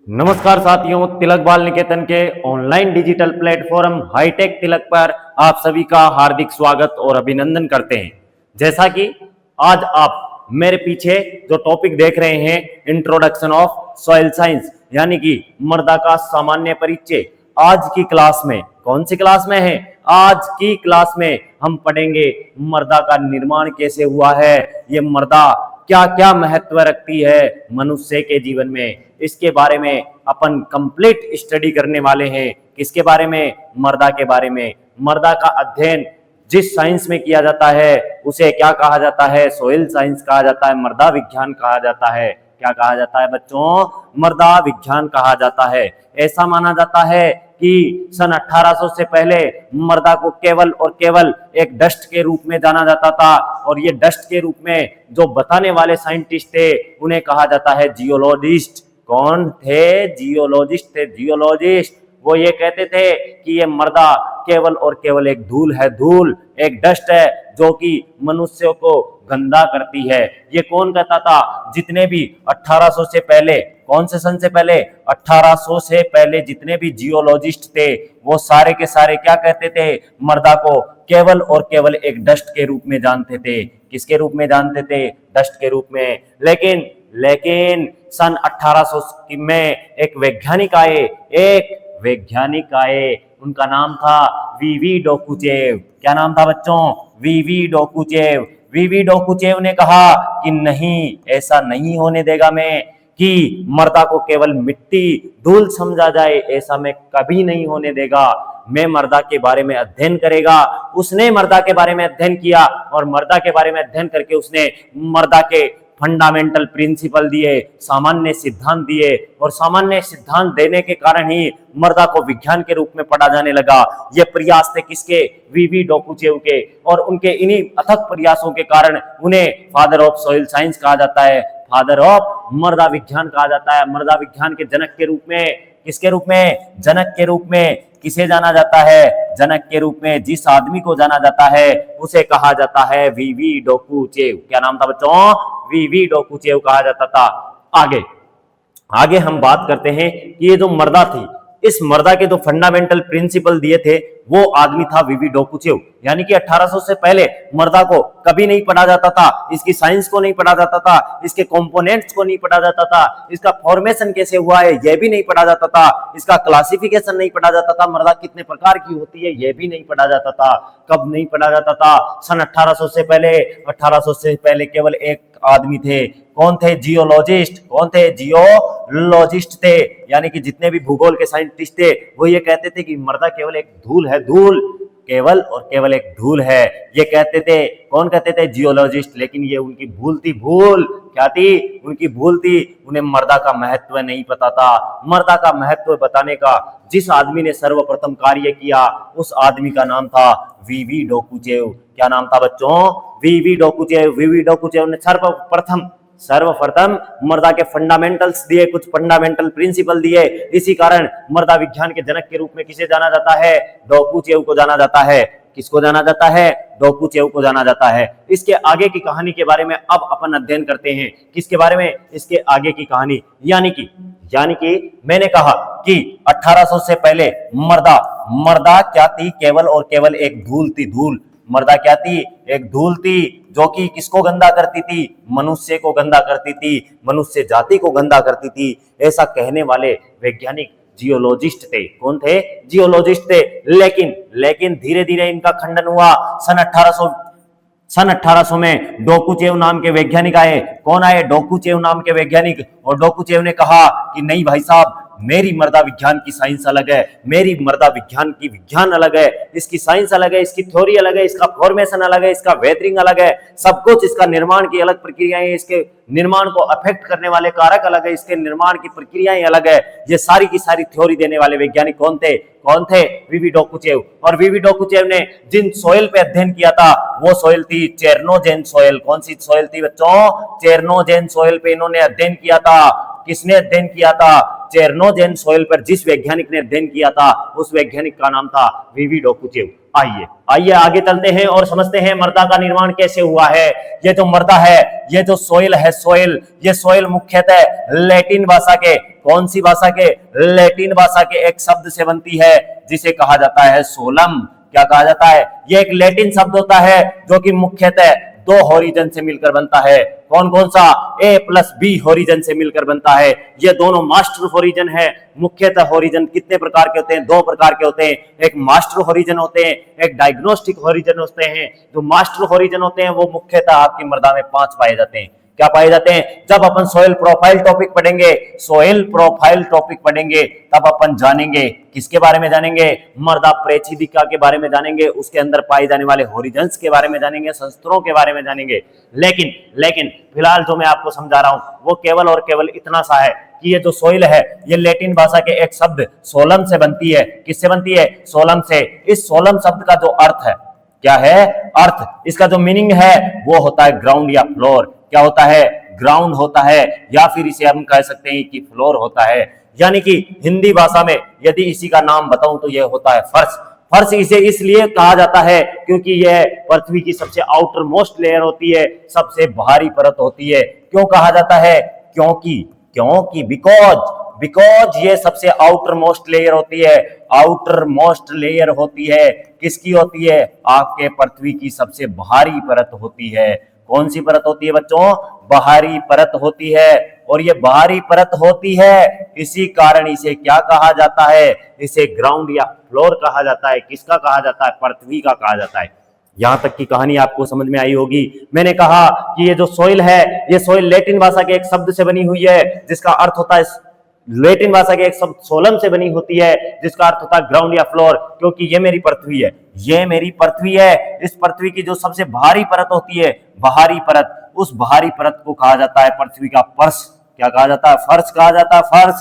नमस्कार साथियों, तिलक बाल निकेतन के ऑनलाइन डिजिटल प्लेटफॉर्म हाईटेक तिलक पर आप सभी का हार्दिक स्वागत और अभिनंदन करते हैं। जैसा कि आज आप मेरे पीछे जो टॉपिक देख रहे हैं, इंट्रोडक्शन ऑफ सॉइल साइंस यानी कि मृदा का सामान्य परिचय। आज की क्लास में कौन सी क्लास में है? आज की क्लास में हम पढ़ेंगे मृदा का निर्माण कैसे हुआ है, ये मृदा क्या क्या महत्व रखती है मनुष्य के जीवन में, इसके बारे में अपन कंप्लीट स्टडी करने वाले हैं। किसके बारे में? मृदा के बारे में। मृदा का अध्ययन जिस साइंस में किया जाता है उसे क्या कहा जाता है? सॉइल साइंस कहा जाता है, मृदा विज्ञान कहा जाता है। क्या कहा जाता है बच्चों? मृदा विज्ञान कहा जाता है। ऐसा माना जाता है कि सन 1800 से पहले मृदा को केवल और केवल एक डस्ट के रूप में जाना जाता था, और ये डस्ट के रूप में जो बताने वाले साइंटिस्ट थे उन्हें कहा जाता है जियोलॉजिस्ट। कौन थे? जियोलॉजिस्ट थे। जियोलॉजिस्ट वो ये कहते थे कि ये मृदा केवल और केवल एक धूल है, धूल एक डस्ट है जो कि मनुष्यों को गंदा करती है। ये कौन कहता था? जितने भी 1800 से पहले, कौन से सन से पहले? 1800 से पहले जितने भी जियोलॉजिस्ट थे वो सारे के सारे क्या कहते थे? मृदा को केवल और केवल एक डस्ट के रूप में जानते थे। किसके रूप में जानते थे? डस्ट के रूप में। लेकिन सन 1800 में एक वैज्ञानिक आए, उनका नाम था वीवी डोकुचेव। क्या नाम था बच्चों? वीवी डोकुचेव। वीवी डोकुचेव ने कहा कि नहीं, ऐसा नहीं होने देगा मैं कि मृदा को केवल मिट्टी धूल समझा जाए, ऐसा मैं कभी नहीं होने देगा। मैं मृदा के बारे में अध्ययन करेगा। उसने मृदा के बारे में अध्ययन किया, और मृदा के बारे में अध्ययन करके उसने मृदा के फंडामेंटल प्रिंसिपल दिए, सामान्य सिद्धांत दिए, और सामान्य सिद्धांत देने के कारण ही मृदा को विज्ञान के रूप में पढ़ा जाने लगा। ये प्रयास थे किसके? वीवी डोकुचेव के। और उनके इन्हीं अथक प्रयासों के कारण उन्हें फादर ऑफ सॉइल साइंस कहा जाता है, फादर ऑफ मृदा विज्ञान कहा जाता है। मृदा विज्ञान के जनक के रूप में, किसके रूप में? जनक के रूप में किसे जाना जाता है? जनक के रूप में जिस आदमी को जाना जाता है उसे कहा जाता है वीवी डोकुचेव। क्या नाम था बच्चों? वीवी डोकुचेव कहा जाता था। आगे हम बात करते हैं कि ये जो मृदा थी, इस मृदा के जो फंडामेंटल प्रिंसिपल दिए थे वो आदमी था वीवी डोकुचेव। यानी कि 1800 से पहले मृदा को कभी नहीं पढ़ा जाता था, इसकी साइंस को नहीं पढ़ा जाता था, इसके कंपोनेंट्स को नहीं पढ़ा जाता था, इसका फॉर्मेशन कैसे हुआ है यह भी नहीं पढ़ा जाता था, इसका क्लासिफिकेशन नहीं पढ़ा जाता था, मृदा कितने प्रकार की होती है यह भी नहीं पढ़ा जाता था। कब नहीं पढ़ा जाता था? सन 1800 से पहले। 1800 से पहले केवल एक आदमी थे। कौन थे? जियोलॉजिस्ट। कौन थे? जियोलॉजिस्ट थे। यानी कि जितने भी भूगोल के साइंटिस्ट थे वो ये कहते थे कि मृदा केवल एक धूल है, धूल केवल और केवल एक धूल है, ये कहते थे। कौन कहते थे? जियोलॉजिस्ट। लेकिन ये उनकी भूल थी। भूल क्या थी? उनकी भूल थी, उन्हें मृदा का महत्व नहीं पता था। मृदा का महत्व बताने का जिस आदमी ने सर्वप्रथम कार्य किया उस आदमी का नाम था वीवी डोकुचेव। क्या नाम था बच्चों? वीवी डोकुचेव। वीवी डोकुचेव ने सर्वप्रथम मृदा के फंडामेंटल्स दिए, कुछ फंडामेंटल प्रिंसिपल दिए। इसी कारण मृदा विज्ञान के जनक के रूप में किसे जाना जाता है? डोकुचेव को जाना जाता है। किसको जाना जाता है? डोकुचेव को जाना जाता है। इसके आगे की कहानी के बारे में अब अपन अध्ययन करते हैं। किसके बारे में? इसके आगे की कहानी। यानी कि मैंने कहा कि 1800 से पहले मृदा क्या थी? केवल और केवल एक धूल थी, धूल। मृदा क्या थी? एक धूल थी जो कि किसको गंदा करती थी? मनुष्य को गंदा करती थी, मनुष्य जाति को गंदा करती थी। ऐसा कहने वाले वैज्ञानिक जियोलॉजिस्ट थे। कौन थे? जियोलॉजिस्ट थे। लेकिन धीरे धीरे इनका खंडन हुआ। सन 1800 में डोकुचेव नाम के वैज्ञानिक आए। कौन आए? डोकुचेव नाम के वैज्ञानिक। और डोकुचेव ने कहा कि नहीं भाई साहब, मेरी मृदा विज्ञान की साइंस अलग है, मेरी मृदा विज्ञान की विज्ञान अलग है, इसकी साइंस अलग है, इसकी थ्योरी अलग है, इसका फॉर्मेशन अलग है, इसका वेदरिंग अलग है, सब कुछ, इसका निर्माण की अलग प्रक्रियाएं, इसके निर्माण को अफेक्ट करने वाले कारक अलग है, इसके निर्माण की प्रक्रियाएं अलग है। ये सारी की सारी थ्योरी देने वाले वैज्ञानिक कौन थे? वीवी डोकुचेव। और वीवी डोकुचेव ने जिन सॉइल पे अध्ययन किया था वो सॉइल थी चेरनोजेन सॉइल। कौन सी सॉइल थी बच्चों? चेरनोजेन सॉइल पे इन्होंने अध्ययन किया था। किसने अध्ययन किया था? चेरनोजेन सोइल पर जिस वैज्ञानिक ने अध्ययन किया था उस वैज्ञानिक का नाम था वीवी डोकुचेव। आइए आगे चलते हैं और समझते हैं मृदा का निर्माण कैसे हुआ है। ये जो मृदा है, ये जो सोइल है, सोइल, ये सोइल मुख्यतः लैटिन भाषा के, कौन सी भाषा के? लैटिन भाषा के एक शब्द से बनती है जिसे कहा जाता है सोलम। क्या कहा जाता है? ये एक लैटिन शब्द होता है जो कि मुख्यतः दो होरिजन से मिलकर बनता है। कौन कौन सा? ए प्लस बी होरिजन से मिलकर बनता है। ये दोनों मास्टर होरिजन है। मुख्यतः होरिजन कितने प्रकार के होते हैं? दो प्रकार के होते हैं। एक मास्टर होरिजन होते हैं, एक डायग्नोस्टिक होरिजन होते हैं। जो मास्टर होरिजन होते हैं वो मुख्यतः आपकी मृदा में 5 पाए जाते हैं। क्या पाए जाते हैं? जब अपन सोइल प्रोफाइल टॉपिक पढ़ेंगे, सोइल प्रोफाइल टॉपिक पढ़ेंगे, तब अपन जानेंगे किसके बारे में जानेंगे? मृदा प्रेक्षिका के बारे में जानेंगे, उसके अंदर पाए जाने वाले होरिजन्स के बारे में जानेंगे, संस्तरों के बारे में जानेंगे। लेकिन फिलहाल जो मैं आपको समझा रहा हूं वो केवल और केवल इतना सा है कि ये जो सोइल है ये लैटिन भाषा के एक शब्द सोलम से बनती है। किससे बनती है? सोलम से। इस सोलम शब्द का जो अर्थ है, क्या है अर्थ? इसका जो मीनिंग है वो होता है ग्राउंड या फ्लोर। क्या होता है? ग्राउंड होता है, या फिर इसे हम कह सकते हैं कि फ्लोर होता है। यानी कि हिंदी भाषा में यदि इसी का नाम बताऊं तो यह होता है फर्श। फर्श इसे इसलिए कहा जाता है क्योंकि यह पृथ्वी की सबसे आउटर मोस्ट लेयर होती है, सबसे बाहरी परत होती है। क्यों कहा जाता है? क्योंकि बिकॉज ये सबसे आउटर मोस्ट लेयर होती है। आउटर मोस्ट लेयर होती है किसकी होती है? आपके पृथ्वी की सबसे बाहरी परत होती है। कौन सी परत होती है बच्चों? बाहरी परत होती है। और ये बाहरी परत होती है, इसी कारण इसे क्या कहा जाता है? इसे ग्राउंड या फ्लोर कहा जाता है। किसका कहा जाता है? पृथ्वी का कहा जाता है। यहां तक की कहानी आपको समझ में आई होगी। मैंने कहा कि ये जो सोइल है, ये सोइल लैटिन भाषा के एक शब्द से बनी हुई है जिसका अर्थ होता है, लैटिन भाषा के एक शब्द सोलम से बनी होती है जिसका अर्थ होता है ग्राउंड या फ्लोर। क्योंकि ये मेरी पृथ्वी है, ये मेरी पृथ्वी है। इस पृथ्वी की जो सबसे बाहरी परत होती है, बाहरी परत, उस बाहरी परत को कहा जाता है पृथ्वी का फर्श। क्या कहा जाता है? फर्श कहा जाता है। फर्श,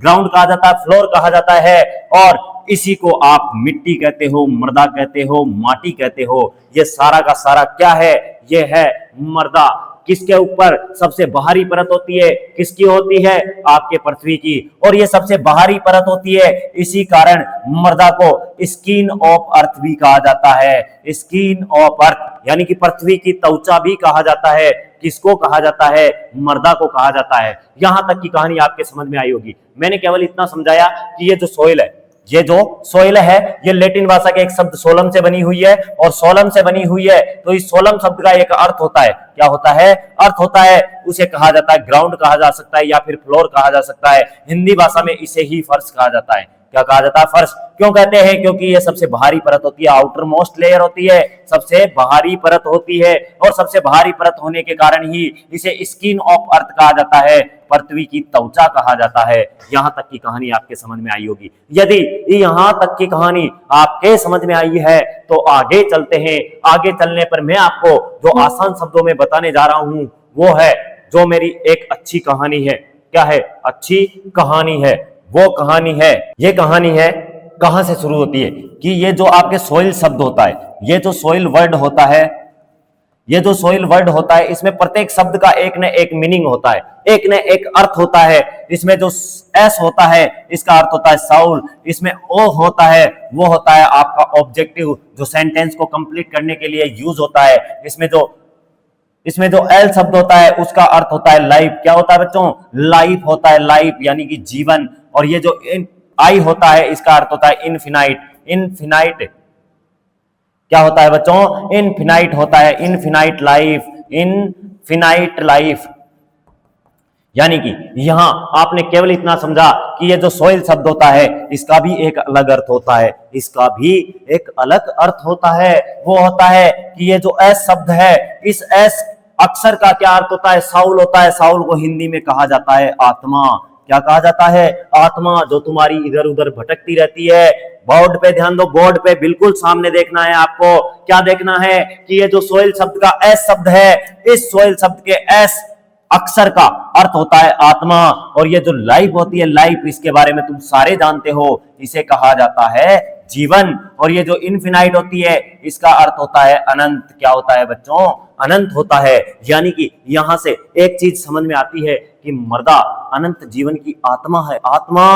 ग्राउंड कहा जाता है, फ्लोर कहा जाता है। और इसी को आप मिट्टी कहते हो, मृदा कहते हो, माटी कहते हो। ये सारा का सारा क्या है? ये है मृदा। किसके ऊपर सबसे बाहरी परत होती है? किसकी होती है? आपके पृथ्वी की। और ये सबसे बाहरी परत होती है, इसी कारण मृदा को स्किन ऑफ अर्थ भी कहा जाता है। स्किन ऑफ अर्थ यानी कि पृथ्वी की त्वचा भी कहा जाता है। किसको कहा जाता है? मृदा को कहा जाता है। यहां तक की कहानी आपके समझ में आई होगी। मैंने केवल इतना समझाया कि ये जो सोइल है, ये जो सोइल है, ये लैटिन भाषा के एक शब्द सोलम से बनी हुई है। और सोलम से बनी हुई है तो इस सोलम शब्द का एक अर्थ होता है। क्या होता है? अर्थ होता है, उसे कहा जाता है ग्राउंड कहा जा सकता है या फिर फ्लोर कहा जा सकता है। हिंदी भाषा में इसे ही फर्श कहा जाता है। क्या कहा जाता है? फर्श। क्यों कहते हैं? क्योंकि ये सबसे बाहरी परत होती है, आउटर मोस्ट लेयर होती है, सबसे बाहरी परत होती है। और सबसे बाहरी परत होने के कारण ही इसे स्किन ऑफ अर्थ कहा जाता है, पृथ्वी की त्वचा कहा जाता है। यहां तक की कहानी आपके समझ में आई होगी। यदि यहां तक की कहानी आपके समझ में आई है तो आगे चलते हैं। आगे चलने पर मैं आपको जो आसान शब्दों में बताने जा रहा हूं वो है जो मेरी एक अच्छी कहानी है। क्या है? अच्छी कहानी है। वो कहानी है, ये कहानी है कहां से शुरू होती है कि ये जो आपके सोइल शब्द होता है, ये जो सोइल वर्ड होता है, ये जो सोइल वर्ड होता है, इसमें प्रत्येक शब्द का एक न एक मीनिंग होता है, एक न एक अर्थ होता है। इसमें जो एस होता है इसका अर्थ होता है साउल, इसमें ओ होता है वो होता है आपका ऑब्जेक्टिव, जो सेंटेंस को कंप्लीट करने के लिए यूज होता है। इसमें जो एल शब्द होता है उसका अर्थ होता है लाइफ। क्या होता है बच्चों? लाइफ होता है, लाइफ यानी कि जीवन। और ये जो आई होता है इसका अर्थ होता है इनफिनाइट। इनफिनाइट क्या होता है बच्चों? इनफिनाइट होता है, इनफिनाइट लाइफ, इनफिनाइट लाइफ। यानी कि यहां आपने केवल इतना समझा कि ये जो सोइल शब्द होता है इसका भी एक अलग अर्थ होता है, इसका भी एक अलग अर्थ होता है। वो होता है कि ये जो एस शब्द है, इस एस अक्षर का क्या अर्थ होता है? साउल होता है। साउल को हिंदी में कहा जाता है आत्मा। क्या कहा जाता है? आत्मा, जो तुम्हारी इधर उधर भटकती रहती है। बोर्ड पे ध्यान दो, बोर्ड पे बिल्कुल सामने देखना है आपको। क्या देखना है कि ये जो सोइल शब्द का एस शब्द है, इस सोइल शब्द के एस अक्षर का अर्थ होता है आत्मा। और ये जो लाइफ होती है, लाइफ, इसके बारे में तुम सारे जानते हो, इसे कहा जाता है जीवन, और ये जो इनफिनाइट होती है इसका अर्थ होता है अनंत। क्या होता है बच्चों? अनंत होता है। यानी कि यहां से एक चीज समझ में आती है कि मर्दा अनंत जीवन की आत्मा है। आत्मा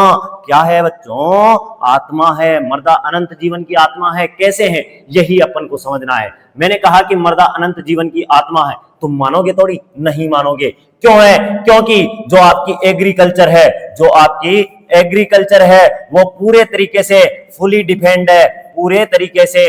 क्या है बच्चों? आत्मा है। मर्दा अनंत जीवन की आत्मा है। कैसे है? यही अपन को समझना है। मैंने कहा कि मर्दा अनंत जीवन की आत्मा है, तुम मानोगे थोड़ी? नहीं मानोगे। क्यों है? क्योंकि जो आपकी एग्रीकल्चर है, जो आपकी एग्रीकल्चर है वो पूरे तरीके से फुली डिपेंड है, पूरे तरीके से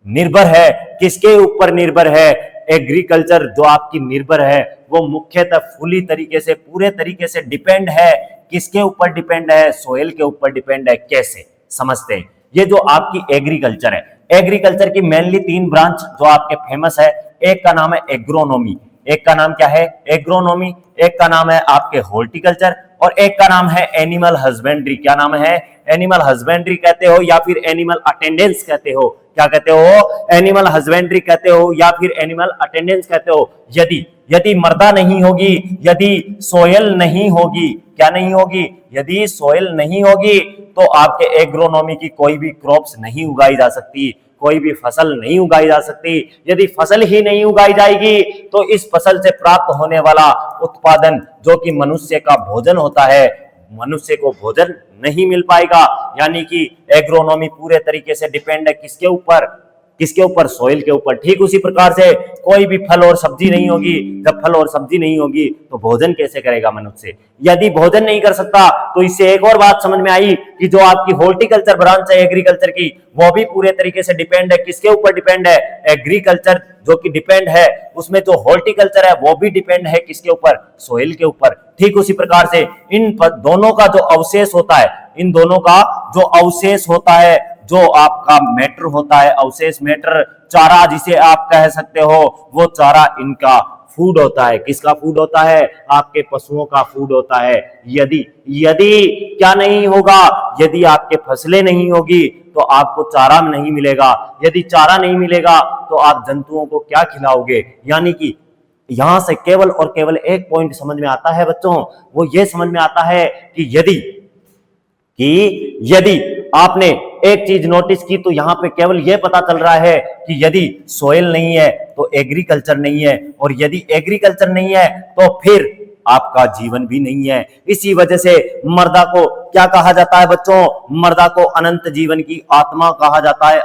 निर्भर है। किसके ऊपर निर्भर है? एग्रीकल्चर जो आपकी निर्भर है वो मुख्यतः फुली तरीके से, पूरे तरीके से डिपेंड है। किसके ऊपर डिपेंड है? सोइल के ऊपर डिपेंड है। कैसे समझते हैं? ये जो आपकी एग्रीकल्चर है, एग्रीकल्चर की मेनली 3 ब्रांच जो आपके फेमस है। एक का नाम है एग्रोनॉमी, एक का नाम क्या है? एग्रोनॉमी। एक का नाम है आपके हॉर्टिकल्चर, और एक का नाम है एनिमल हस्बेंड्री। क्या नाम है? एनिमल हस्बेंड्री कहते हो या फिर एनिमल अटेंडेंस कहते हो। क्या कहते हो? एनिमल हस्बेंड्री कहते हो या फिर एनिमल अटेंडेंस कहते हो। यदि मर्दा नहीं होगी, यदि सोयल नहीं होगी, क्या नहीं होगी? यदि सोयल नहीं होगी तो आपके एग्रोनॉमी की कोई भी क्रॉप्स नहीं उगाई जा सकती, कोई भी फसल नहीं उगाई जा सकती। यदि फसल ही नहीं उगाई जाएगी तो इस फसल से प्राप्त होने वाला उत्पादन जो कि मनुष्य का भोजन होता है, मनुष्य को भोजन नहीं मिल पाएगा। यानी कि एग्रोनॉमी पूरे तरीके से डिपेंड है किसके ऊपर? किसके ऊपर? सोइल के ऊपर। ठीक उसी प्रकार से कोई भी फल और सब्जी नहीं होगी, जब फल और सब्जी नहीं होगी तो भोजन कैसे करेगा मनुष्य? यदि भोजन नहीं कर सकता तो इससे एक और बात समझ में आई कि जो आपकी हॉर्टिकल्चर ब्रांच है एग्रीकल्चर की, वो भी पूरे तरीके से डिपेंड है। किसके ऊपर डिपेंड है? एग्रीकल्चर जो कि डिपेंड है, उसमें जो हॉर्टिकल्चर है वो भी डिपेंड है किसके ऊपर? सोइल के ऊपर। ठीक उसी प्रकार से इन दोनों का जो अवशेष होता है, इन दोनों का जो अवशेष होता है, जो आपका मैटर होता है, अवशेष मैटर, चारा जिसे आप कह सकते हो, वो चारा इनका फूड होता है। किसका फूड होता है? आपके पशुओं का फूड होता है। यदि क्या नहीं होगा? यदि आपके फसलें नहीं होगी तो आपको चारा नहीं मिलेगा। यदि चारा नहीं मिलेगा तो आप जंतुओं को क्या खिलाओगे? यानी कि यहां से केवल और केवल एक पॉइंट समझ में आता है बच्चों, वो ये समझ में आता है कि यदि आपने एक चीज नोटिस की तो यहां पे केवल यह पता चल रहा है कि यदि सोइल नहीं है तो एग्रीकल्चर नहीं है, और यदि एग्रीकल्चर नहीं है तो फिर आपका जीवन भी नहीं है। इसी वजह से मर्दा को क्या कहा जाता है बच्चों? मर्दा को अनंत जीवन की आत्मा कहा जाता है।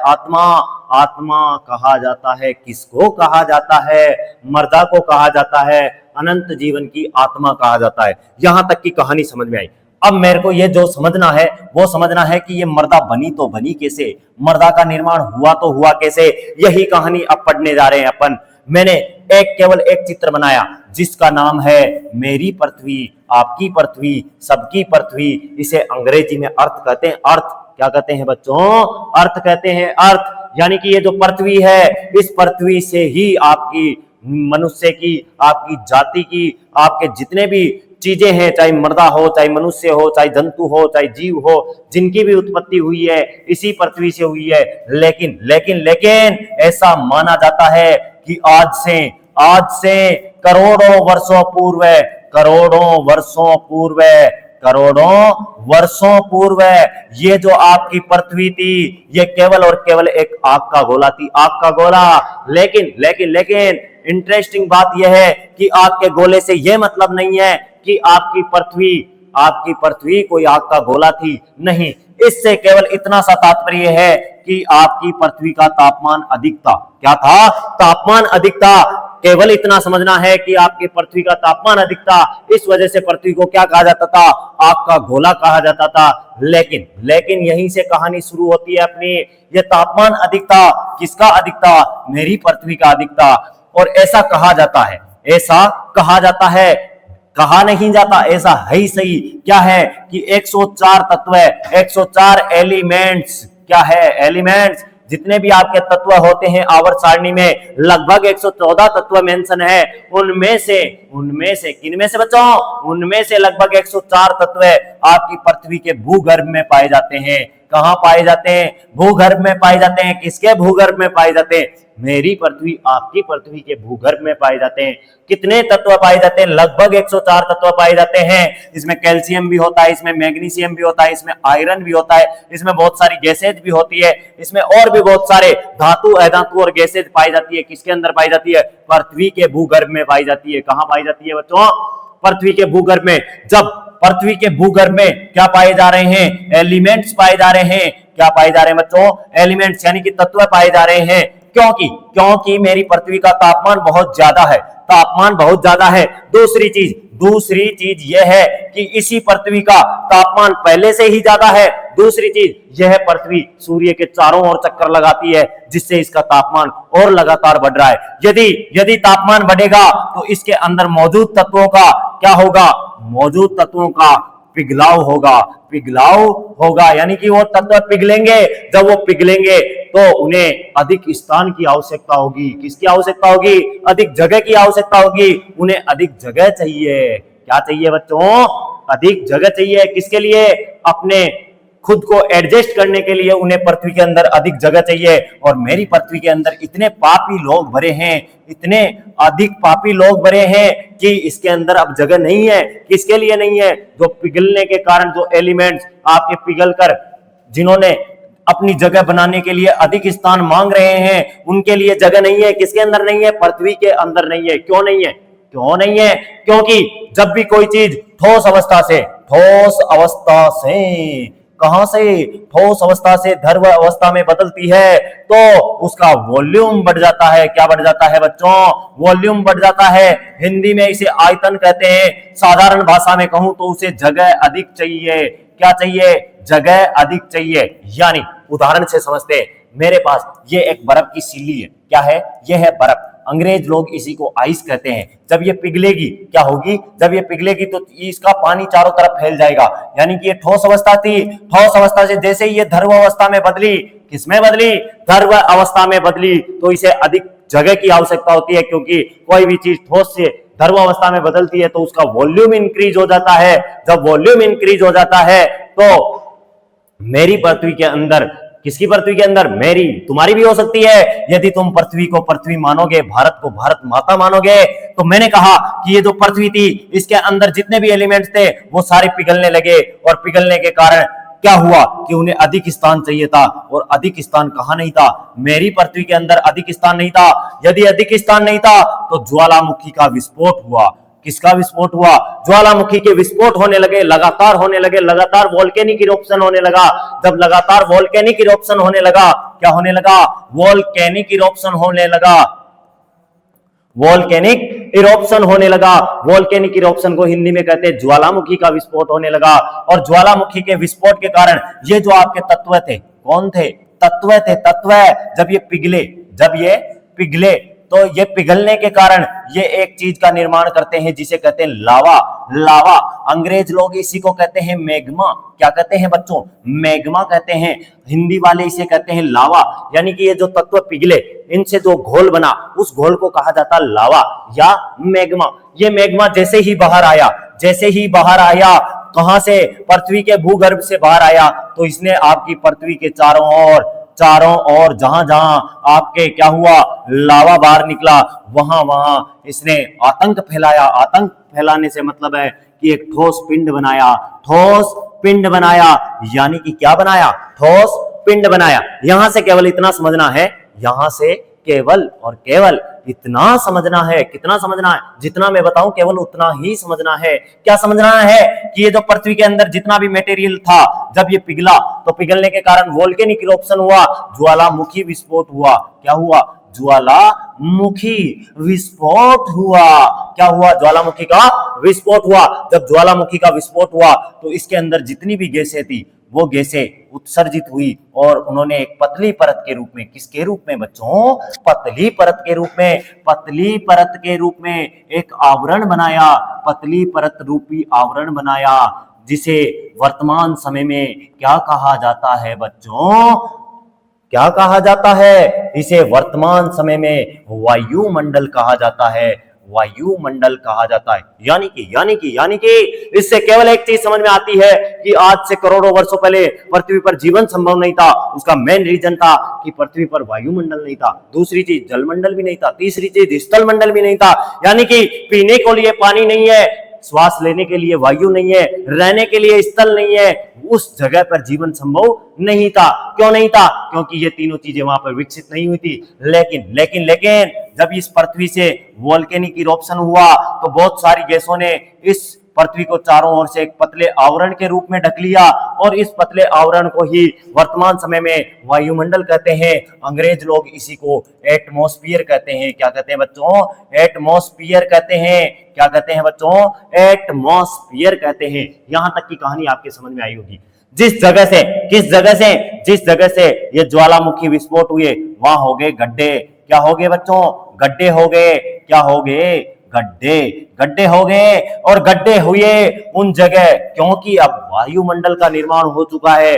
आत्मा कहा जाता है। किसको कहा जाता है? मर्दा को कहा जाता है। अनंत जीवन की आत्मा कहा जाता है। यहां तक की कहानी समझ में आई। अब मेरे को ये जो समझना है वो समझना है कि ये मर्दा बनी तो बनी कैसे, मर्दा का निर्माण हुआ तो हुआ कैसे। यही कहानी अब पढ़ने जा रहे हैं अपन। मैंने केवल एक चित्र बनाया जिसका नाम है मेरी पृथ्वी, आपकी पृथ्वी, सबकी पृथ्वी। इसे अंग्रेजी में अर्थ कहते हैं। अर्थ क्या कहते हैं बच्चों? अर्थ कहते हैं। अर्थ यानी कि ये जो पृथ्वी है, इस पृथ्वी से ही आपकी मनुष्य की, आपकी जाति की, आपके जितने भी चीजें हैं, चाहे मर्दा हो, चाहे मनुष्य हो, चाहे जंतु हो, चाहे जीव हो, जिनकी भी उत्पत्ति हुई है इसी पृथ्वी से हुई है। लेकिन ऐसा माना जाता है कि आज से करोड़ों वर्षों पूर्व ये जो आपकी पृथ्वी थी ये केवल और केवल एक आग का गोला थी। आग का गोला। लेकिन इंटरेस्टिंग बात यह है कि आग के गोले से यह मतलब नहीं है कि आपकी पृथ्वी कोई आग का गोला थी। नहीं, इससे केवल इतना सा तात्पर्य है कि आपकी पृथ्वी का तापमान अधिक था। क्या था? तापमान अधिक था। केवल इतना समझना है कि आपकी पृथ्वी का तापमान अधिक था, इस वजह से पृथ्वी को क्या कहा जाता था? आग का गोला कहा जाता था। लेकिन यहीं से कहानी शुरू होती है अपनी। ये तापमान अधिक था। किसका अधिक था? मेरी पृथ्वी का अधिक था। और ऐसा कहा जाता है, कहा नहीं जाता, ऐसा है ही सही। क्या है कि 104 तत्व, 104 एलिमेंट्स। क्या है? एलिमेंट्स। जितने भी आपके तत्व होते हैं आवर्त सारणी में, लगभग 114 तत्व मेंशन है। उनमें से किनमें से बच्चों? उनमें से लगभग 104 तत्व आपकी पृथ्वी के भूगर्भ में पाए जाते हैं। कहाँ पाए जाते हैं? भूगर्भ में पाए जाते हैं। किसके भूगर्भ में पाए जाते हैं? मेरी पृथ्वी, आपकी पृथ्वी के भूगर्भ में पाए जाते हैं। कितने तत्व पाए जाते हैं? लगभग 104 तत्व पाए जाते हैं। इसमें कैल्शियम भी होता है, इसमें मैग्नीशियम भी होता है, इसमें आयरन भी होता है, इसमें बहुत सारी गैसेज भी होती है, इसमें और भी बहुत सारे धातु, अधातु और गैसेज पाई जाती है। किसके अंदर पाई जाती है? पृथ्वी के भूगर्भ में पाई जाती है। कहां पाई जाती है बच्चों? पृथ्वी के भूगर्भ में। जब पृथ्वी के भूगर्भ में क्या पाए जा रहे हैं? एलिमेंट्स पाए जा रहे हैं। क्या पाए जा रहे हैं बच्चों? एलिमेंट्स, यानी कि तत्व पाए जा रहे हैं। क्योंकि मेरी पृथ्वी का तापमान बहुत ज्यादा है, तापमान बहुत ज्यादा है। दूसरी चीज यह है कि इसी पृथ्वी का तापमान पहले से ही ज्यादा है। दूसरी चीज यह पृथ्वी सूर्य के चारों ओर चक्कर लगाती है, जिससे इसका तापमान और लगातार बढ़ रहा है। यदि तापमान बढ़ेगा तो इसके अंदर मौजूद तत्वों का क्या होगा? मौजूद तत्वों का पिघलाव होगा, यानी कि वो तत्व पिघलेंगे। जब वो पिघलेंगे तो उन्हें अधिक स्थान की आवश्यकता होगी। किसकी आवश्यकता होगी? अधिक जगह की आवश्यकता होगी। उन्हें अधिक जगह चाहिए। क्या चाहिए बच्चों? अधिक जगह चाहिए। किसके लिए? अपने खुद को एडजस्ट करने के लिए उन्हें पृथ्वी के अंदर अधिक जगह चाहिए। और मेरी पृथ्वी के अंदर इतने पापी लोग भरे हैं, इतने अधिक पापी लोग भरे हैं कि इसके अंदर अब जगह नहीं है। किसके लिए नहीं है? जो पिघलने के कारण जो एलिमेंट्स आपके पिघलकर जिन्होंने अपनी जगह बनाने के लिए अधिक स्थान मांग रहे हैं, उनके लिए जगह नहीं है। किसके अंदर नहीं है? पृथ्वी के अंदर नहीं है। क्यों नहीं है? क्योंकि जब भी कोई चीज ठोस अवस्था से कहां से? ठोस अवस्था से द्रव अवस्था में बदलती है तो उसका वॉल्यूम बढ़ जाता है। क्या बढ़ जाता है बच्चों? वॉल्यूम बढ़ जाता है। हिंदी में इसे आयतन कहते हैं। साधारण भाषा में कहूं तो उसे जगह अधिक चाहिए। क्या चाहिए? जगह अधिक चाहिए। यानी उदाहरण से समझते हैं, मेरे पास ये एक बर्फ की सिल्ली है। क्या है? यह है बर्फ। अंग्रेज लोग इसी को आइस कहते हैं। जब ये पिघलेगी क्या होगी? जब ये पिघलेगी तो इसका पानी चारों तरफ फैल जाएगा। यानी कि ये ठोस अवस्था थी, ठोस अवस्था से जैसे ही ये द्रव अवस्था में बदली, किसमें बदली? द्रव अवस्था में बदली, तो इसे अधिक जगह की आवश्यकता होती है। क्योंकि कोई भी चीज ठोस से द्रव अवस्था में बदलती है तो उसका वॉल्यूम इंक्रीज हो जाता है। जब वॉल्यूम इंक्रीज हो जाता है तो मेरी पृथ्वी के अंदर, किसकी पृथ्वी के अंदर? मेरी, तुम्हारी भी हो सकती है। यदि तुम पृथ्वी को पृथ्वी मानोगे, भारत को भारत माता मानोगे, तो मैंने कहा कि ये जो पृथ्वी थी इसके अंदर जितने भी एलिमेंट्स थे वो सारे पिघलने लगे। और पिघलने के कारण क्या हुआ कि उन्हें अधिक स्थान चाहिए था। और अधिक स्थान कहां नहीं था? मेरी पृथ्वी के अंदर अधिक स्थान नहीं था। यदि अधिक स्थान नहीं था तो ज्वालामुखी का विस्फोट हुआ। किसका विस्फोट हुआ? ज्वालामुखी के विस्फोट होने लगे, लगातार होने लगे, लगातार वोल्केनिक इरप्शन होने लगा। जब लगातार वोल्केनिक इरप्शन होने लगा, क्या होने लगा? वोल्केनिक इरप्शन होने लगा। वोल्केनिक इरप्शन होने लगा। वोल्केनिक इरप्शन को हिंदी में कहते हैं ज्वालामुखी का विस्फोट होने लगा। और ज्वालामुखी के विस्फोट के कारण ये जो आपके तत्व थे, कौन थे? तत्व थे। तत्व जब ये पिघले तो ये पिघलने के कारण ये एक चीज का निर्माण करते हैं जिसे कहते हैं लावा। अंग्रेज लोग इसी को कहते हैं मैग्मा। क्या कहते हैं बच्चों? मैग्मा कहते हैं। हिंदी वाले इसे कहते हैं लावा। यानी कि ये जो तत्व पिघले, इनसे जो घोल बना, उस घोल को कहा जाता लावा या मैग्मा। ये मैग्मा जैसे ही बाहर आया, कहां से? पृथ्वी के भूगर्भ से बाहर आया, तो इसने आपकी पृथ्वी के चारों ओर जहां आपके क्या हुआ? लावा बाहर निकला, वहां इसने आतंक फैलाया। आतंक फैलाने से मतलब है कि एक ठोस पिंड बनाया। यानी कि क्या बनाया? ठोस पिंड बनाया। यहां से केवल इतना समझना है, यहां से केवल और केवल इतना समझना है। कितना समझना है? जितना मैं बताऊं केवल उतना ही समझना है। क्या समझना है? कि ये जो पृथ्वी के अंदर जितना भी मटेरियल था, जब ये पिघला तो पिघलने के कारण वोल्केनिक इरप्शन हुआ, ज्वालामुखी विस्फोट हुआ। क्या हुआ? ज्वालामुखी विस्फोट हुआ। क्या हुआ? ज्वालामुखी का विस्फोट हुआ। जब ज्वालामुखी का विस्फोट हुआ तो इसके अंदर जितनी भी गैसें थी वो गैसें उत्सर्जित हुई और उन्होंने एक पतली परत के रूप में, किसके रूप में बच्चों? पतली परत के रूप में एक आवरण बनाया। पतली परत रूपी आवरण बनाया, जिसे वर्तमान समय में क्या कहा जाता है बच्चों? क्या कहा जाता है? इसे वर्तमान समय में वायुमंडल कहा जाता है। वायुमंडल कहा जाता है। यानी कि इससे केवल एक चीज समझ में आती है कि आज से करोड़ों वर्षों पहले पृथ्वी पर जीवन संभव नहीं था। उसका मेन रीजन था कि पृथ्वी पर वायुमंडल नहीं था, दूसरी चीज जलमंडल भी नहीं था, तीसरी चीज स्थल मंडल भी नहीं था। यानी कि पीने के लिए पानी नहीं है, श्वास लेने के लिए वायु नहीं है, रहने के लिए स्थल नहीं है, उस जगह पर जीवन संभव नहीं था। क्यों नहीं था? क्योंकि ये तीनों चीजें वहां पर विकसित नहीं हुई थी। लेकिन जब इस पृथ्वी से वोल्केनिक इरप्शन हुआ तो बहुत सारी गैसों ने इस पृथ्वी को चारों ओर से एक पतले आवरण के रूप में ढक लिया और इस पतले आवरण को ही वर्तमान समय में वायुमंडल कहते हैं। अंग्रेज लोग इसी को एटमॉस्फेयर कहते हैं। क्या कहते हैं बच्चों? एटमॉस्फेयर कहते हैं। क्या कहते हैं बच्चों? एटमॉस्फेयर कहते हैं। यहां तक की कहानी आपके समझ में आई होगी। जिस जगह से ये ज्वालामुखी विस्फोट हुए वहां हो गए गड्ढे। क्या हो गए बच्चों? गड्ढे हो गए। क्या हो गए? गड्ढे हो गए। और गड्ढे हुए उन जगह क्योंकि अब वायुमंडल का निर्माण हो चुका है।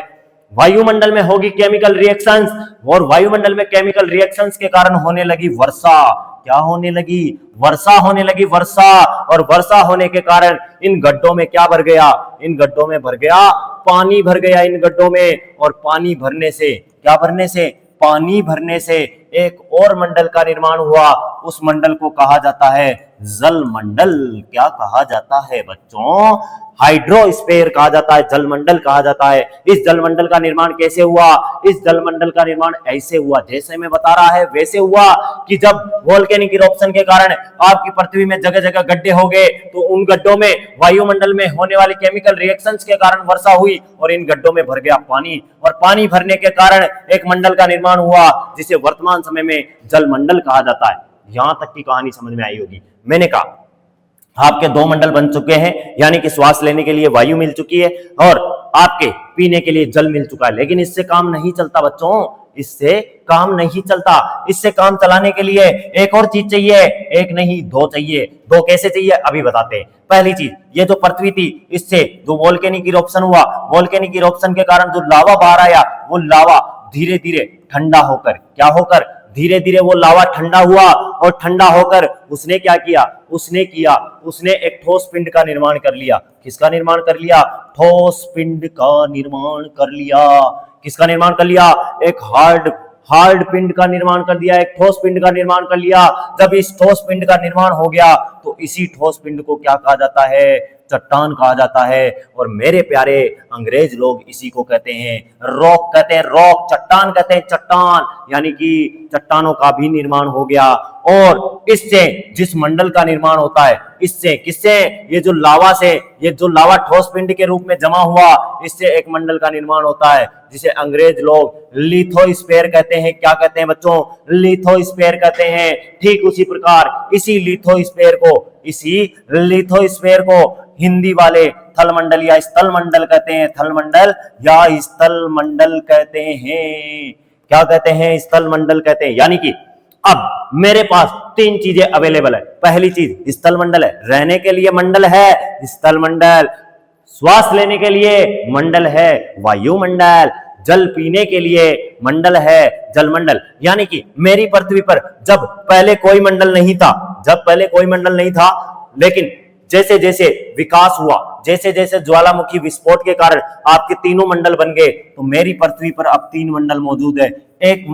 वायुमंडल में होगी केमिकल रिएक्शंस और वायुमंडल में केमिकल रिएक्शंस के कारण होने लगी वर्षा। क्या होने लगी? वर्षा होने लगी, वर्षा। और वर्षा होने के कारण इन गड्ढों में क्या भर गया? इन गड्ढों में भर गया पानी, भर गया इन गड्ढों में। और पानी भरने से क्या भरने से? पानी भरने से एक और मंडल का निर्माण हुआ। उस मंडल को कहा जाता है जल मंडल। क्या कहा जाता है बच्चों? हाइड्रोस्फीयर कहा जाता है, जलमंडल कहा जाता है। इस जलमंडल का निर्माण कैसे हुआ? इस जलमंडल का निर्माण ऐसे हुआ, जैसे मैं बता रहा है वैसे हुआ कि जब वोल्केनिक इरप्शन के कारण आपकी पृथ्वी में जगह जगह गड्ढे हो गए तो उन गड्ढों में वायुमंडल में होने वाली केमिकल रिएक्शंस के कारण वर्षा हुई और इन गड्ढों में भर गया पानी। और पानी भरने के कारण एक मंडल का निर्माण हुआ जिसे वर्तमान समय में जलमंडल कहा जाता है। यहां तक की कहानी समझ में आई होगी। मैंने कहा आपके दो मंडल बन चुके हैं, यानी कि श्वास लेने के लिए वायु मिल चुकी है और आपके पीने के लिए जल मिल चुका है। लेकिन इससे काम नहीं चलता बच्चों, इससे काम नहीं चलता। इससे काम चलाने के लिए एक और चीज चाहिए, एक नहीं दो चाहिए। दो कैसे चाहिए अभी बताते हैं। पहली चीज, ये जो पृथ्वी थी इससे जो वोल्केनिक इरप्शन हुआ, वोल्केनिक इरप्शन के कारण जो लावा बाहर आया, वो लावा धीरे धीरे ठंडा होकर, क्या होकर? धीरे धीरे वो लावा ठंडा हुआ और ठंडा होकर उसने क्या किया? उसने एक ठोस पिंड का निर्माण कर लिया। किसका निर्माण कर लिया? ठोस पिंड का निर्माण कर लिया। किसका निर्माण कर लिया? एक हार्ड पिंड का निर्माण कर दिया, एक ठोस पिंड का निर्माण कर लिया। जब इस ठोस पिंड का निर्माण हो गया तो इसी ठोस पिंड को क्या कहा जाता है? चट्टान कहा जाता है। और मेरे प्यारे अंग्रेज लोग इसी को कहते हैं रॉक, कहते हैं रॉक, चट्टान कहते हैं चट्टान। यानी कि चट्टानों का भी निर्माण हो गया। और इससे जिस मंडल का निर्माण होता है, इससे किससे? ये जो लावा ठोस पिंड के रूप में जमा हुआ, इससे एक मंडल का निर्माण होता है जिसे अंग्रेज लोग लिथोस्फीयर कहते हैं। क्या कहते हैं बच्चों? लिथोस्फीयर कहते हैं। ठीक उसी प्रकार इसी लिथोस्फीयर को हिंदी वाले थलमंडल या स्थल मंडल कहते हैं। थलमंडल या स्थल मंडल कहते हैं। क्या कहते हैं? स्थल मंडल कहते हैं। यानी कि अब मेरे पास तीन चीजें अवेलेबल है। पहली चीज स्थल मंडल है, रहने के लिए मंडल है स्थल मंडल, श्वास लेने के लिए मंडल है वायुमंडल, जल पीने के लिए मंडल है जलमंडल। यानी कि मेरी पृथ्वी पर जब पहले कोई मंडल नहीं था, लेकिन जैसे जैसे विकास हुआ, जैसे जैसे ज्वालामुखी विस्फोट के कारण आपके तीनों मंडल बन गए, तो मेरी पृथ्वी पर अब तीन मंडल मौजूद है। एक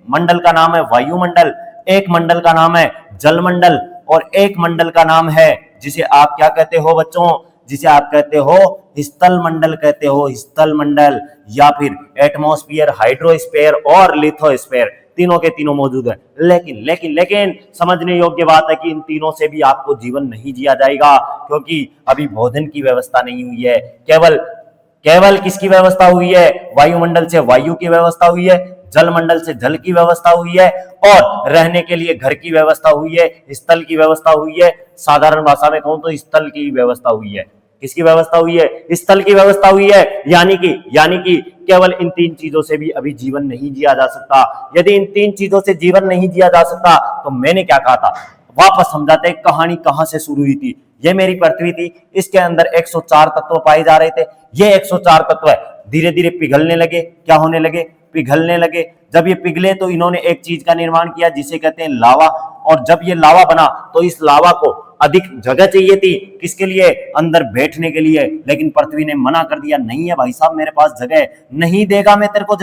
मंडल का नाम है वायुमंडल, एक मंडल का नाम है जलमंडल और एक मंडल का नाम है जिसे आप क्या कहते हो बच्चों? जिसे आप कहते हो स्थल मंडल कहते हो, स्थल मंडल या फिर एटमॉस्फेयर, हाइड्रोस्फीयर और लिथोस्फीयर, तीनों के तीनों मौजूद है। लेकिन समझने योग्य बात है कि इन तीनों से भी आपको जीवन नहीं जिया जाएगा, क्योंकि अभी भोजन की व्यवस्था नहीं हुई है। केवल किसकी व्यवस्था हुई है? वायुमंडल से वायु की व्यवस्था हुई है, जलमंडल से जल की व्यवस्था हुई है और रहने के लिए घर की व्यवस्था हुई है, स्थल की व्यवस्था हुई है। साधारण भाषा में कहूं तो स्थल की व्यवस्था हुई है। किसकी व्यवस्था हुई है? स्थल की व्यवस्था हुई है। यानी कि केवल इन तीन चीजों से भी अभी जीवन नहीं जिया जा सकता। यदि इन तीन चीजों से जीवन नहीं जिया जा सकता तो मैंने क्या कहा था? वापस समझाते हैं कहानी कहां से शुरू हुई थी। ये मेरी पृथ्वी थी, इसके अंदर 104 तत्व पाए जा रहे थे। ये 104 तत्व है धीरे धीरे पिघलने लगे। क्या होने लगे? पिघलने लगे। जब ये पिघले तो इन्होंने एक चीज का निर्माण किया जिसे कहते हैं लावा, और जब ये लावा बना तो इस लावा को अधिक जगह चाहिए थी, किसके लिए? अंदर बैठने के लिए। लेकिन पृथ्वी ने मना कर दिया, नहीं है भाई साहब, मेरे पास जगह नहीं देगा, मैं तेरे को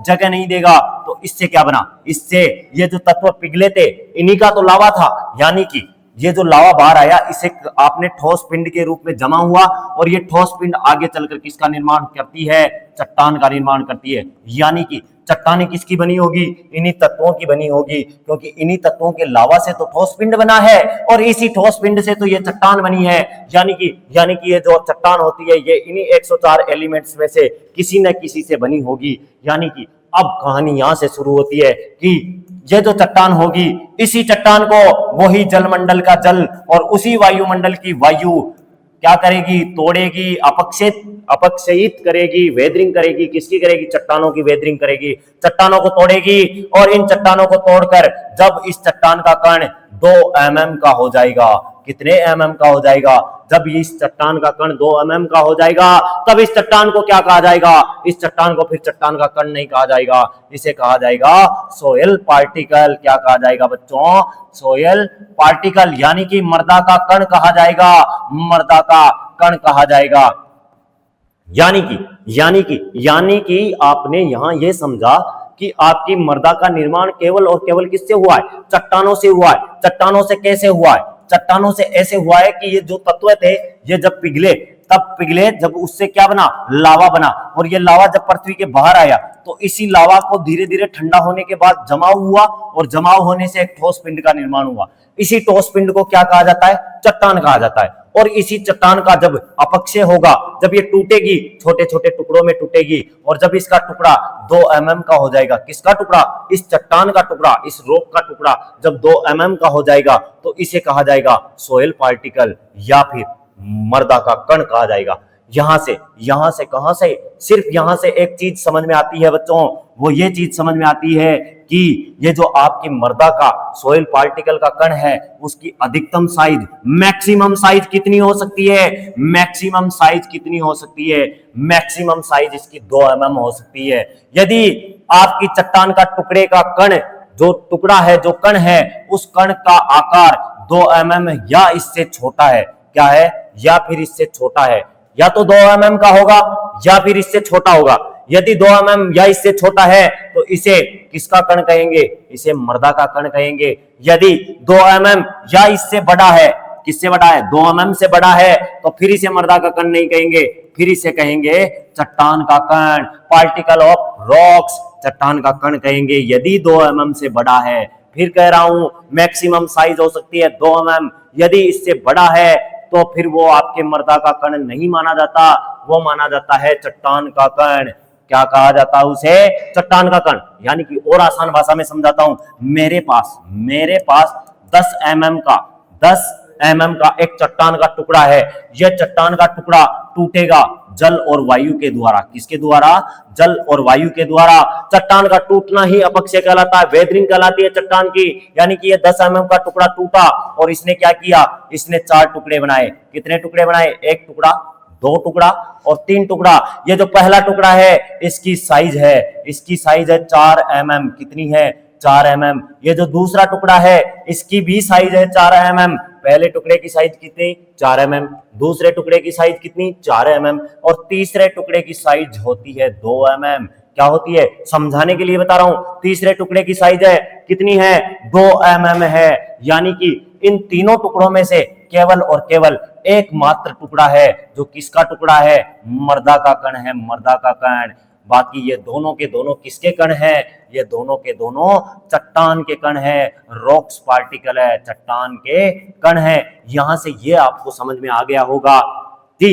जगह नहीं देगा। तो इससे क्या बना? इससे ये जो तत्व पिघले थे इन्हीं का तो लावा था, यानी कि ये जो लावा बाहर आया इसे आपने ठोस पिंड के रूप में जमा हुआ, और ये ठोस पिंड आगे चलकर किसका निर्माण करती है? चट्टान का निर्माण करती है। यानी कि चट्टानें किसकी बनी होगी? इन्हीं तत्वों की बनी होगी, क्योंकि इन्हीं तत्वों के लावा से तो ठोस पिंड बना है और इसी ठोस पिंड से तो ये चट्टान बनी है। यानी कि ये जो चट्टान होती है ये इन्हीं 104 एलिमेंट्स में से किसी न किसी से बनी होगी। यानी कि अब कहानी यहां से शुरू होती है कि ये जो चट्टान होगी, इसी चट्टान को वही जलमंडल का जल और उसी वायुमंडल की वायु क्या करेगी? तोड़ेगी, अपक्षयित करेगी, वेदरिंग करेगी। किसकी करेगी? चट्टानों की वेदरिंग करेगी, चट्टानों को तोड़ेगी। और इन चट्टानों को तोड़कर जब इस चट्टान का कण 2 mm का हो जाएगा, कितने mm का हो जाएगा? जब इस चट्टान का कण 2 mm का हो जाएगा तब इस चट्टान को क्या कहा जाएगा? इस चट्टान को फिर चट्टान का कण नहीं कहा जाएगा, इसे कहा जाएगा सोयल पार्टिकल। क्या कहा जाएगा बच्चों? सोयल पार्टिकल, यानी कि मृदा का कण कहा जाएगा, मृदा का कण कहा जाएगा। यानी कि आपने यहां यह समझा कि आपकी मृदा का निर्माण केवल और केवल किससे हुआ है? चट्टानों से हुआ है। चट्टानों से कैसे हुआ है? चट्टानों से ऐसे हुआ है कि ये जो तत्व थे ये जब पिघले जब उससे क्या बना? लावा बना। और ये लावा जब पृथ्वी के बाहर आया तो इसी लावा को धीरे धीरे ठंडा होने के बाद जमाव हुआ, और जमाव होने से एक ठोस पिंड का निर्माण हुआ। इसी ठोस पिंड को क्या कहा जाता है? चट्टान कहा जाता है। और इसी चट्टान का जब अपक्षय होगा, जब ये टूटेगी, छोटे छोटे टुकड़ों में टूटेगी, और जब इसका टुकड़ा 2 mm का हो जाएगा, किसका टुकड़ा? इस चट्टान का टुकड़ा, इस रॉक का टुकड़ा जब 2 mm का हो जाएगा तो इसे कहा जाएगा सोयल पार्टिकल या फिर मृदा का कण कहा जाएगा। यहां से कहां से? सिर्फ यहां से एक चीज समझ में आती है बच्चों, वो ये चीज समझ में आती है कि ये जो आपकी मृदा का सोयल पार्टिकल का कण है उसकी अधिकतम साइज, मैक्सिमम साइज कितनी हो सकती है? मैक्सिमम साइज कितनी हो सकती है? मैक्सिमम साइज इसकी 2 mm हो सकती है। यदि आपकी चट्टान का टुकड़े का कण, जो टुकड़ा है, जो कण है, उस कण का आकार 2 mm या इससे छोटा है, क्या है? या फिर इससे छोटा है, या तो 2 mm का होगा या फिर इससे छोटा होगा। यदि 2 mm या इससे छोटा है तो इसे किसका कण कहेंगे? इसे मृदा का कण कहेंगे। यदि 2 mm या इससे बड़ा है, किससे बड़ा है? 2 mm से बड़ा है, तो फिर इसे मृदा का कण नहीं कहेंगे, फिर इसे कहेंगे चट्टान का कण, पार्टिकल ऑफ रॉक्स, चट्टान का कण कहेंगे यदि 2 mm से बड़ा है। फिर कह रहा हूं मैक्सिमम साइज हो सकती है 2 mm, यदि इससे बड़ा है तो फिर वो आपके मृदा का कण नहीं माना जाता, वो माना जाता है चट्टान का कण। क्या कहा जाता है उसे? चट्टान का कण। यानी कि और आसान भाषा में समझाता हूं, मेरे पास 10 mm का एक चट्टान का टुकड़ा है। यह चट्टान का टुकड़ा टूटेगा जल और वायु के द्वारा। किसके द्वारा? जल और वायु के द्वारा। चट्टान का टूटना ही अपक्षय कहलाता है, वेदरिंग कहलाती है चट्टान की। यानी कि ये 10 mm का टुकड़ा टूटा और इसने क्या किया? इसने 4 टुकड़े बनाए। कितने टुकड़े बनाए? 1 टुकड़ा, 2 टुकड़ा और 3 टुकड़ा। ये जो पहला टुकड़ा है इसकी साइज है 4 mm। कितनी है? 4 mm। ये जो दूसरा टुकड़ा है इसकी भी साइज है 4 mm। पहले टुकड़े की साइज कितनी? 4 mm। दूसरे टुकड़े की साइज कितनी? 4 mm। और तीसरे टुकड़े की साइज होती है 2 mm। क्या होती है? समझाने के लिए बता रहा हूं। तीसरे टुकड़े की साइज है कितनी है? 2 mm है। यानी कि इन तीनों टुकड़ों में से केवल और केवल एकमात्र टुकड़ा है जो किसका टुकड़ा है? मृदा का कण है, मृदा का कण। बाकी ये दोनों के दोनों किसके कण हैं? ये दोनों के दोनों चट्टान के कण है, रॉक्स पार्टिकल है, चट्टान के कण है। यहां से ये आपको समझ में आ गया होगा कि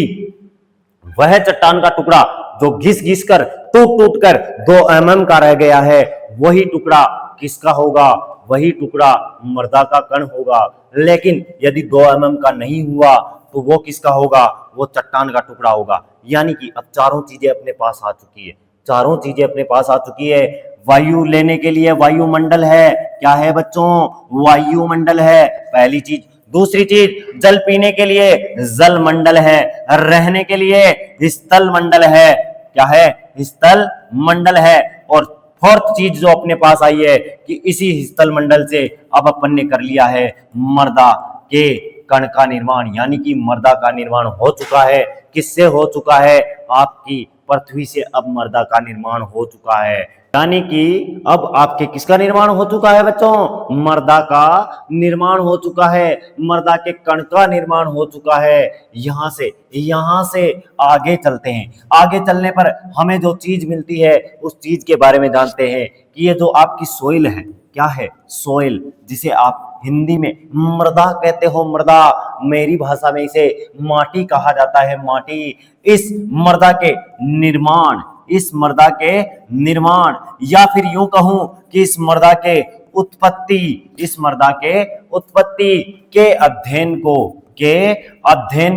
वह चट्टान का टुकड़ा जो घिस कर टूट कर 2 mm का रह गया है, वही टुकड़ा किसका होगा? वही टुकड़ा मृदा का कण होगा। लेकिन यदि 2 mm का नहीं हुआ तो वो किसका होगा? वो चट्टान का टुकड़ा होगा। यानी कि अब चारों चीजें अपने पास आ चुकी है। वायु लेने के लिए वायुमंडल है। क्या है बच्चों? वायुमंडल है, पहली चीज। दूसरी चीज, जल पीने के लिए जल मंडल है, रहने के लिए स्थल मंडल है। क्या है? स्थल मंडल है। और फोर्थ चीज जो अपने पास आई है कि इसी स्थल मंडल से अब अपन ने कर लिया है मृदा के कण का निर्माण, यानी कि मृदा का निर्माण हो चुका है। किससे हो चुका है? आपकी पृथ्वी से अब मृदा का निर्माण हो चुका है। यानी कि अब आपके किसका निर्माण हो चुका है बच्चों? मृदा का निर्माण हो चुका है, मृदा के कण का निर्माण हो चुका है। यहां से आगे चलते हैं। आगे चलने पर हमें जो चीज मिलती है उस चीज के बारे में जानते हैं कि ये जो आपकी सोइल है, क्या है? सोइल, जिसे आप हिंदी में मृदा कहते हो। मृदा, मेरी भाषा में इसे माटी कहा जाता है। माटी। इस मृदा के निर्माण या फिर यूं कहूं कि इस मृदा के उत्पत्ति के अध्ययन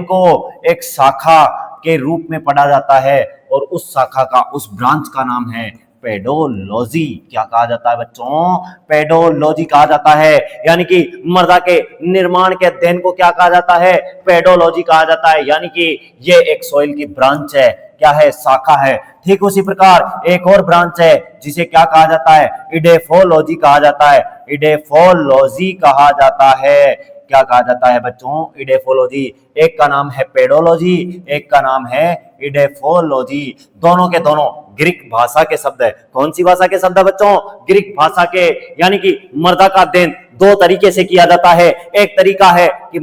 को एक शाखा के रूप में पढ़ा जाता है और उस शाखा का, उस ब्रांच का नाम है पेडोलॉजी। क्या कहा जाता है बच्चों? पेडोलॉजी कहा जाता है। यानी कि मृदा के निर्माण के अध्ययन को क्या कहा जाता है? पेडोलॉजी कहा जाता है। यानी कि ये एक सॉइल की ब्रांच है। क्या है? शाखा है। ठीक उसी प्रकार एक और ब्रांच है जिसे क्या कहा जाता है? इडेफोलॉजी कहा जाता है। इडेफोलॉजी कहा जाता है। क्या कहा जाता है बच्चों? इडेफोलॉजी। एक का नाम है पेडोलॉजी, एक का नाम है इडेफोलॉजी। दोनों के दोनों ग्रीक भाषा के शब्द है। कौन सी भाषा के शब्द है बच्चों? ग्रीक भाषा के। यानी कि मृदा का अध्ययन दो तरीके से किया जाता है। एक तरीका है कि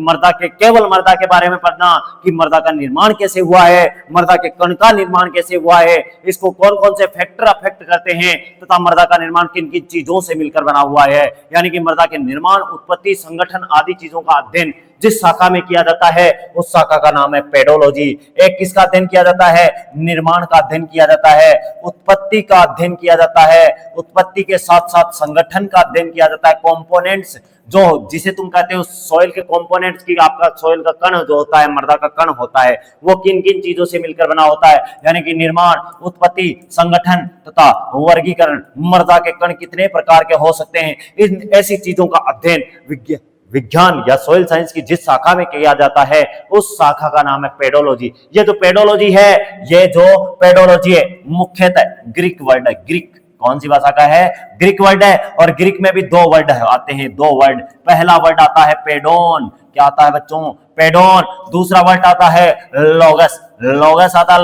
केवल मृदा के बारे में पढ़ना कि मृदा का निर्माण कैसे हुआ है, मृदा के कण का निर्माण कैसे हुआ है, इसको कौन कौन से फैक्टर अफेक्ट करते हैं तथा मृदा का निर्माण किन किन चीजों से मिलकर बना हुआ है। यानी कि मृदा के निर्माण, उत्पत्ति, संगठन आदि चीजों का अध्ययन जिस शाखा में किया जाता है उस शाखा का नाम है पेडोलॉजी। एक किसका अध्ययन किया जाता है? निर्माण का अध्ययन किया जाता है, उत्पत्ति का अध्ययन किया जाता है, उत्पत्ति के साथ साथ संगठन का अध्ययन किया जाता है। कंपोनेंट्स, जो जिसे तुम कहते हो सॉइल के कंपोनेंट्स की, आपका सॉइल का कण जो होता है, मृदा का कण होता है, वो किन किन चीजों से मिलकर बना होता है। यानी कि निर्माण, उत्पत्ति, संगठन तथा वर्गीकरण। मृदा के कण कितने प्रकार के हो सकते हैं, इन ऐसी चीजों का अध्ययन विज्ञान या सॉइल साइंस की जिस शाखा में किया जाता है उस शाखा का नाम है पेडोलॉजी। ये जो पेडोलॉजी है मुख्यतः ग्रीक वर्ड है। ग्रीक कौन सी भाषा का है? ग्रीक वर्ड है। और ग्रीक में भी दो वर्ड आते हैं, दो वर्ड। पहला वर्ड आता है पेडोन। क्या आता है बच्चों? पेडोन। दूसरा वर्ड आता है लोगस। लोगस आता है।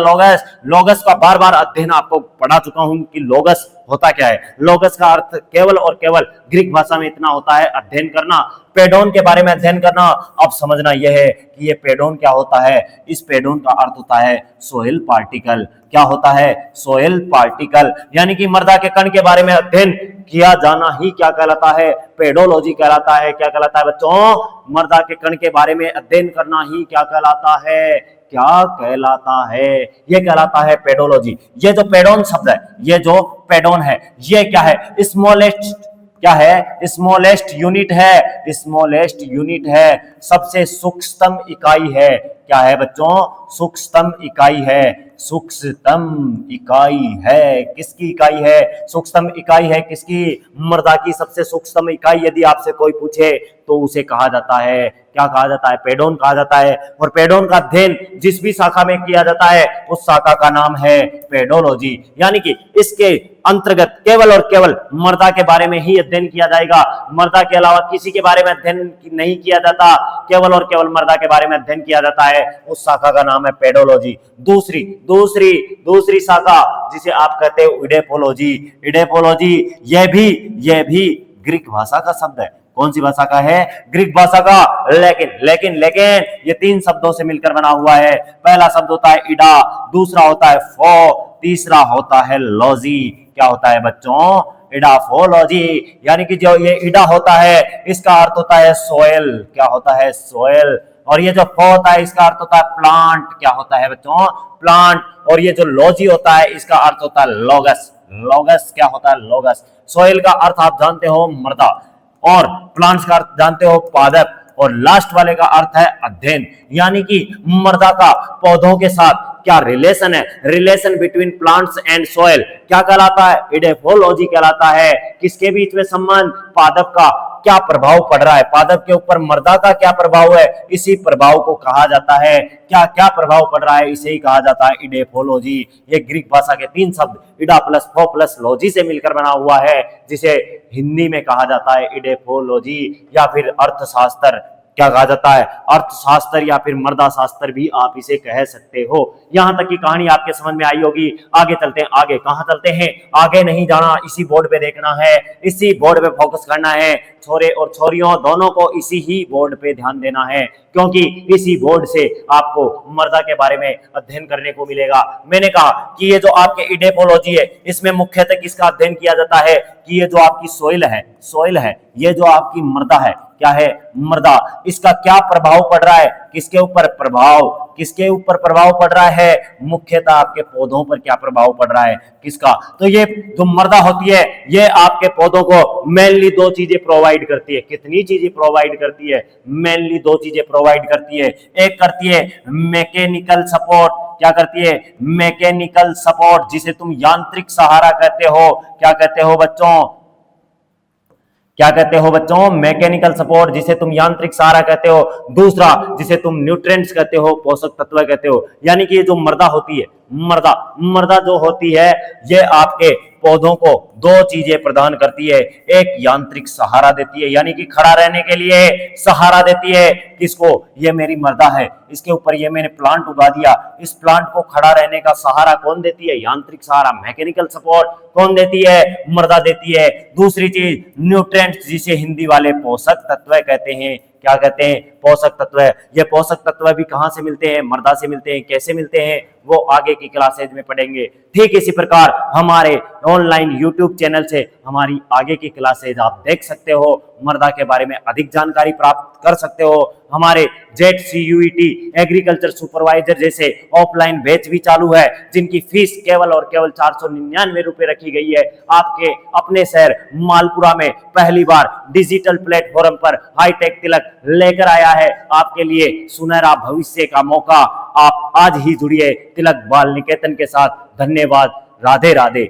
लोगस का बार बार अध्ययन आपको पढ़ा चुका हूं कि लोगस होता क्या है। लोगस का अर्थ केवल और केवल ग्रीक भाषा में इतना होता है, अध्ययन करना। पेडोन के बारे में अध्ययन करना। अब समझना यह है कि ये पेडोन क्या होता है। इस पेडोन का अर्थ होता है सोइल पार्टिकल। क्या होता है? Soil particle. यानी कि मृदा के कण के बारे में अध्ययन किया जाना ही क्या कहलाता है? पेडोलॉजी कहलाता है। क्या कहलाता है बच्चों? मृदा के कण के बारे में अध्ययन करना ही क्या कहलाता है? क्या कहलाता है? ये कहलाता है पेडोलॉजी। ये जो पेडोन शब्द है, ये जो पेडोन है, ये क्या है? स्मॉलेस्ट। क्या है? स्मॉलेस्ट यूनिट है। स्मॉलेस्ट यूनिट है, सबसे सूक्ष्मतम इकाई है। क्या है बच्चों? सूक्ष्मतम इकाई है। सूक्ष्मतम इकाई है। किसकी इकाई है? सूक्ष्मतम इकाई है किसकी? मृदा की सबसे सूक्ष्मतम इकाई यदि आपसे कोई पूछे तो उसे कहा जाता है, क्या कहा जाता है? पेडोन कहा जाता है। और पेडोन का अध्ययन जिस भी शाखा में किया जाता है उस शाखा का नाम है पेडोलॉजी। यानी कि इसके अंतर्गत केवल और केवल मृदा के बारे में ही अध्ययन किया जाएगा। मृदा के अलावा किसी के बारे में अध्ययन नहीं किया जाता, केवल और केवल मृदा के बारे में अध्ययन किया जाता है। उस शाखा का नाम है पेडोलॉजी। दूसरी शाखा जिसे आप कहते हो इडेफोलॉजी। इडेफोलॉजी यह भी ग्रीक भाषा का शब्द है। कौन सी भाषा का है? ग्रीक भाषा का। लेकिन ये तीन शब्दों से मिलकर बना हुआ है। पहला शब्द होता है इडा, दूसरा होता है फो, तीसरा होता है लॉजी। क्या होता है बच्चों? इडाफोलॉजी। यानी कि जो ये इडा होता है इसका अर्थ होता है सोयल। क्या होता है? सोयल। और ये जो फो होता है इसका अर्थ होता है प्लांट। क्या होता है बच्चों? प्लांट। और ये जो लॉजी होता है इसका अर्थ होता है लोगस। लोगस क्या होता है? लोगस। सोयल का अर्थ आप जानते हो मृदा, और प्लांट्स का अर्थ जानते हो पादप, और लास्ट वाले का अर्थ है अध्ययन। यानी कि मृदा का पौधों के साथ क्या रिलेशन है, relation between plants and soil क्या कहलाता है, इडेफोलॉजी कहलाता है। किसके बीच में संबंध, पादप का क्या प्रभाव पड़ रहा है, पादप के ऊपर मृदा का क्या प्रभाव है, इसी प्रभाव को कहा जाता है, क्या क्या प्रभाव पड़ रहा है, इसे ही कहा जाता है इडेफोलॉजी। ये ग्रीक भाषा के 3 शब्द इडा प्लस फो प्लस लॉजी से मिलकर बना हुआ है, जिसे हिंदी में कहा जाता है इडेफोलॉजी या फिर अर्थशास्त्र। क्या कहा जाता है, अर्थशास्त्र या फिर मृदा शास्त्र भी आप इसे कह सकते हो। यहां तक की कहानी आपके समझ में आई होगी। आगे चलते हैं, आगे कहां चलते हैं, आगे नहीं जाना, इसी बोर्ड पे देखना है, इसी बोर्ड पे फोकस करना है। छोरे और छोरियों दोनों को इसी ही बोर्ड पे ध्यान देना है, क्योंकि इसी बोर्ड से आपको मृदा के बारे में अध्ययन करने को मिलेगा। मैंने कहा कि ये जो आपके इडेफोलॉजी है, इसमें मुख्यतः किसका अध्ययन किया जाता है कि ये जो आपकी सोइल है, ये जो आपकी मृदा है, क्या है, मृदा, इसका क्या प्रभाव पड़ रहा है, किसके ऊपर प्रभाव पड़ रहा है, मुख्यतः आपके पौधों पर क्या प्रभाव पड़ रहा है, किसका। तो ये जो मृदा होती है, ये आपके पौधों को मेनली 2 चीजें प्रोवाइड करती है। कितनी चीजें प्रोवाइड करती है, मेनली 2 चीजें प्रोवाइड करती है। एक करती है मैकेनिकल सपोर्ट, क्या करती है, मैकेनिकल सपोर्ट, जिसे तुम यांत्रिक सहारा कहते हो। क्या कहते हो बच्चों, मैकेनिकल सपोर्ट, जिसे तुम यांत्रिक सहारा कहते हो। दूसरा, जिसे तुम न्यूट्रिएंट्स कहते हो, पोषक तत्व कहते हो। यानी कि ये जो मृदा होती है, मृदा जो होती है, ये आपके पौधों को 2 चीजें प्रदान करती है। एक यांत्रिक सहारा देती है, यानी कि खड़ा रहने के लिए सहारा देती है। किसको, ये मेरी मृदा है, इसके ऊपर ये मैंने प्लांट उगा दिया, इस प्लांट को खड़ा रहने का सहारा कौन देती है, यांत्रिक सहारा, मैकेनिकल सपोर्ट कौन देती है, मृदा देती है। दूसरी चीज न्यूट्रिएंट्स, जिसे हिंदी वाले पोषक तत्व कहते हैं। क्या कहते हैं, पोषक तत्व। ये पोषक तत्व भी कहां से मिलते हैं, मृदा से मिलते हैं। कैसे मिलते हैं, वो आगे की क्लासेज में पढ़ेंगे। ठीक इसी प्रकार हमारे ऑनलाइन यूट्यूब चैनल से हमारी आगे की क्लासेज आप देख सकते हो, मृदा के बारे में अधिक जानकारी प्राप्त कर सकते हो। हमारे ZCUET एग्रीकल्चर सुपरवाइजर जैसे ऑफलाइन बैच भी चालू है, जिनकी फीस केवल और केवल 499 रुपए रखी गई है। आपके अपने शहर मालपुरा में पहली बार डिजिटल प्लेटफॉर्म पर हाईटेक तिलक लेकर आया है आपके लिए सुनहरा भविष्य का मौका। आप आज ही जुड़िए तिलक बाल निकेतन के साथ। धन्यवाद, राधे राधे।